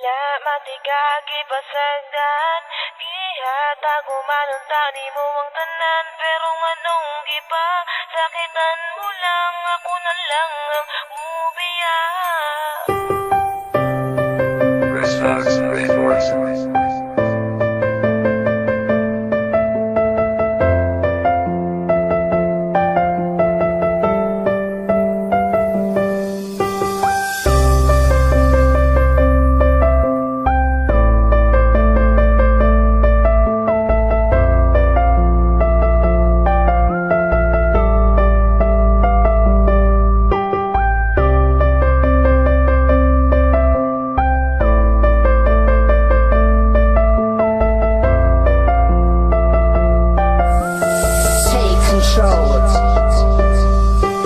Wala matigagi pasagdan, gihatago man ang tani mo ang tanan. Pero nganong gipa, sakitan mo lang, ako na lang ang mubiya.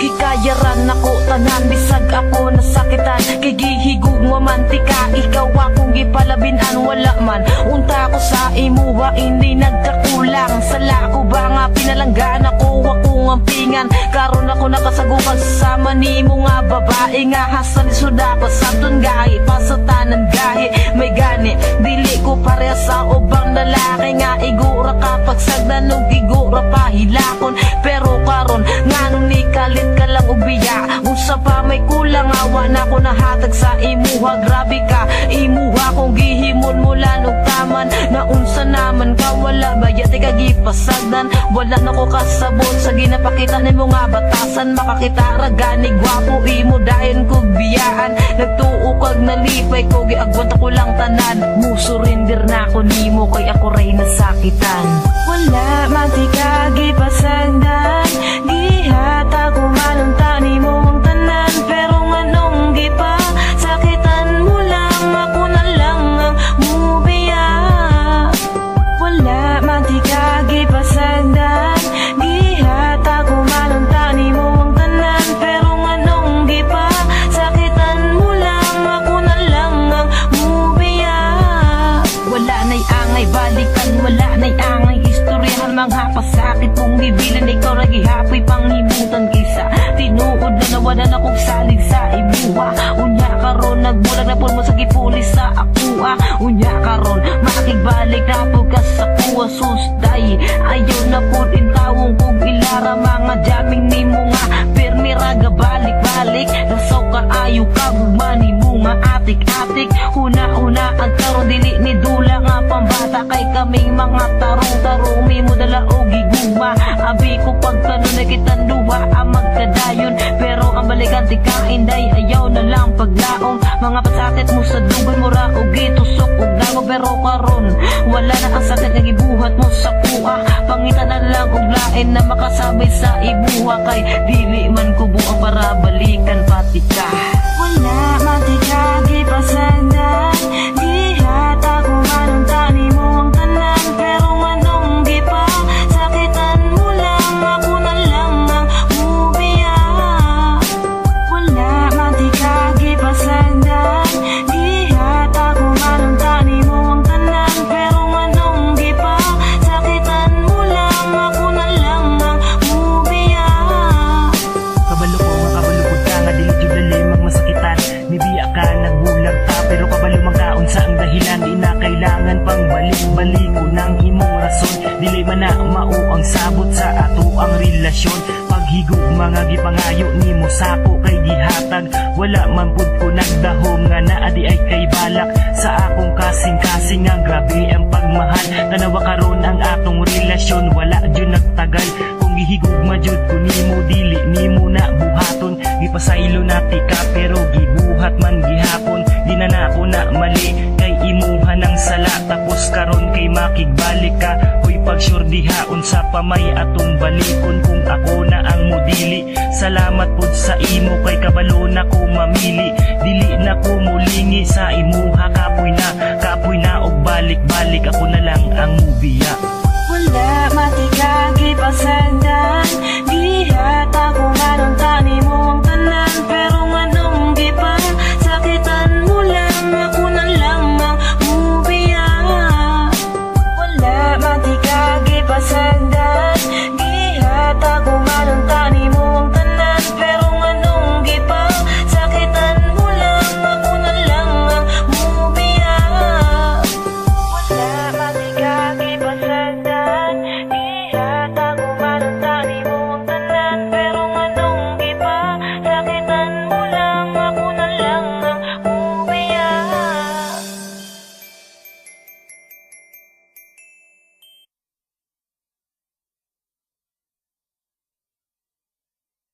Hikayaran ako tanan, bisag ako nasakitan. Kay gihigug mamantika, ikaw akong gipalabinan. Wala man unta ko sa imuha, hindi nagkakulang. Sala ko ba nga pinalanggan ako, akong ampingan. Karon ako nakasagukan sa nimo nga babae. Nga hasan suda pa sa tun gahi, pasatanan gahi. May gani, dili ko pareha sa ubang lalaki. Nga igura kapag sagdan og igura pahilakon. Pero karon nganong ni kalit ka lang ubiya, unsa pa may kulang, awa na ko nahatag sa imuha. Grabe ka, imuha kong gihimon mula og taman. Na unsa naman ka, wala bayat ka gipasagdan. Wala na ko kasabot sa ginapakita nimo nga batasan. Makakita ra gani gwapo imo dayon kog biyaan. Nagtuo kag nalipay ko, giagwanta ko lang tanan. Musurindir na ko nimo kay ako ray nasakitan. Wala matika gipasagdan, gihata ko manong tani mo ang tanan. Pero nganong gipa, sakitan mo lang, ako na lang ang mubiya. Wala matika gipasagdan, gihata ko manong tani mo ang tanan. Pero nganong gipa, sakitan mo lang, ako na lang ang mubiya. Wala na'y angay balikan, wala na'y angay istoryahan. Mga pasakit mong bibilan, ikaw ra gihapoy panghimutan. Kisa tinuod na nawala na kong salig sa imuha. Unya karon nagbulag na po mo sa gipulis sa akua. Unya karon makigbalik na po ka sa kuha. Susday ayaw na po din tawong kog ilara. Mga jaming nimo nga pirmi raga balik-balik. Nasaw ka ayaw ka gumani mo nga atik-atik. Una-una ang karon dili ni dula nga pambata. Kay kaming mga tarong-tarong mo dala o giguma. Abi ko pagtanong na kitang duha ang magkadayon. Pero ang balikan di ka inday, ayaw na lang paglaom. Mga pasakit mo sa dugon mo ra o gitusok o dango. Pero karon wala na ang sakit nga gibuhat mo sa kuha. Pangita na lang og lain na makasabay sa ibuha. Kay dili man ko buang para balikan pati ka. Wala matika gipasagdan, gihata ko manong tani mo ang tanan. Pero nganong gipa, sakitan mo lang, ako na lang ang mubiya. Wala matika gipasagdan, gihata ko manong tani mo ang tanan. Pero nganong gipa, sakitan mo lang, ako na lang ang mubiya. Kabalo ko nga kabalukod ka nga dili jud limang masakitan. Nibiya ka nagbulag ta, pero kabalo man kaon sa ang dahilan. Di na kailangan pang balik-baliko ng imong rason. Dili man na mao ang sabot sa ato ang relasyon. Paghigog mga gipangayo nimo sako kay gihatag. Wala man pud ko nagdahom nga naa di ay kay balak. Sa akong kasing-kasing nga grabe ang pagmahal. Tanawa karon ang atong relasyon, wala jud nagtagal. Kung gihigugma jud ko nimo, dili nimo na buhaton. Gipasaylo na tika pero gibuhat man gihapon. Di na nako na mali kay imuha ng sala. Tapos karon kay makigbalik ka. Hoy pag-sure dihaon sa pamay atong balikon. Kung ako na ang mudili, salamat pud sa imo kay kabalo na ko mamili. Dili na ko mulingi sa imo